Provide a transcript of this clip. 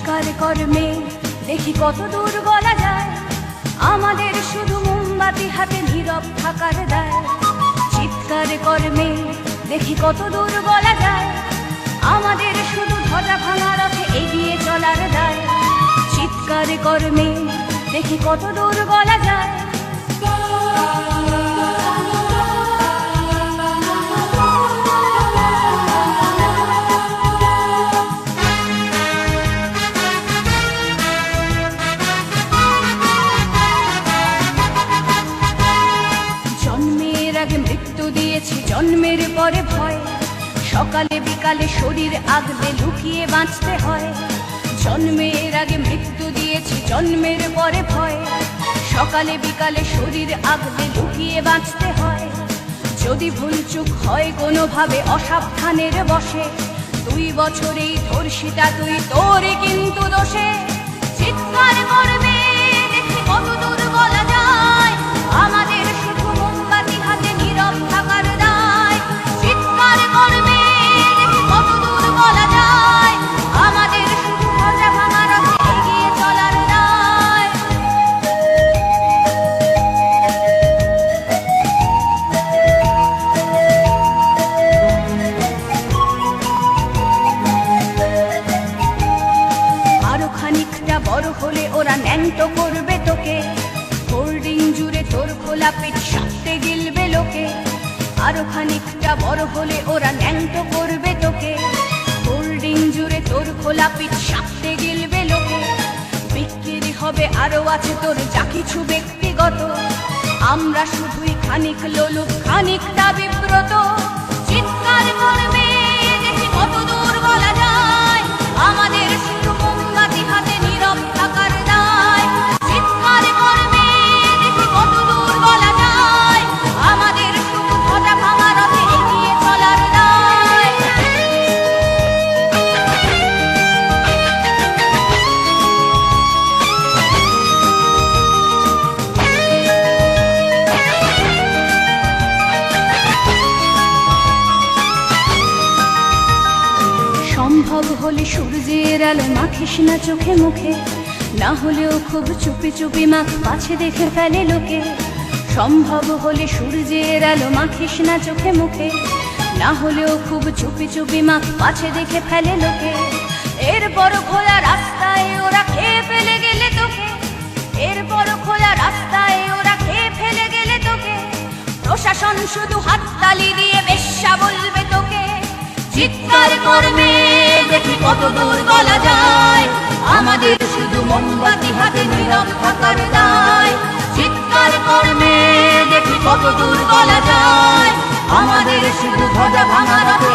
চিৎকার কর্মে দেখি কত দূর গলা যায়, আমাদের শুধু মোমবাতি হাতে নীরব থাকার দায়। চিৎকার কর্মে দেখি কত দূর গলা যায়, আমাদের শুধু ধ্বজা ভাঙা রথে এগিয়ে চলার দায়। চিৎকার কর্মে দেখি কত দূর গলা যায়। জন্মের আগে মৃত্যু দিয়েছি, জন্মের পরে ভয়, সকালে বিকালে শরীর আগলে লুকিয়ে বাঁচতে হয়। জন্মের আগে মৃত্যু দিয়েছি, জন্মের পরে ভয়, সকালে বিকালে শরীর আগলে লুকিয়ে বাঁচতে হয়। যদি ভুলচুক হয় কোনোভাবে অসাবধানের বশে, 2 বছরেই ধর্ষিতা তুই, তোরে কিন্তু দোষে। চিৎকার করবে দেখি কত দূর বলা যায়, আমাদের শুধু মোমবাতি হাতে নীরব থাকার দায়। চিৎকার করবে দেখি কত দূর বলা যায়, আমাদের শুধু ধ্বজা ভাঙা রথে এগিয়ে চলার দায়। আরো খানিকটা বড় হলে ওরা ন্যাংটো করবে তোকে, হোল্ডিং জুড়ে তোর খোলা পিঠ সাপটে গিলবে লোকে। আরো খানিকটা বড় হলে ওরা ন্যাংটো করবে তোকে, হোল্ডিং জুড়ে তোর খোলা পিঠ সাপটে গিলবে লোকে। বিক্রি হবে আরো আছে তোর যা কিছু ব্যক্তিগত, আমরা শুধুই খানিক লোলুপ খানিকটা বিব্রত। চিৎকার করবে দেখি কত দূর বলা যায়, আমাদের শুধু মোমবাতি হাতে নীরব থাকার দায়। চিৎকার করবে দেখি কত দূর বলা যায়, আমাদের শুধু ধ্বজা ভাঙা রথে এগিয়ে চলার দায়। সম্ভব হলে সূর্যের আলো মাখিস না চোখে মুখে, না হলেও খুব চুপি চুপি মাখ, পাছে দেখে ফেলে লোকে। সম্ভব হলে সূর্যের আলো মাখিস না চোখে মুখে, না হলেও খুব চুপি চুপি মাখ, পাছে দেখে ফেলে লোকে। এরপর খোলা রাস্তায় ওরা খেয়ে ফেলে গেলে তোকে, এরপর খোলা রাস্তায় ওরা খেয়ে ফেলে গেলে তোকে। প্রশাসন শুধু হাততালি দিয়ে বেশ্যা বলবে তোকে। চিৎকার করবে দেখি কত দূর বলা যায়, আমাদের শুধু মোমবাতি হাতে নীরব থাকার দায়। চিৎকার করবে দেখি কত দূর বলা যায়, আমাদের শুধু ধ্বজা ভাঙা রথে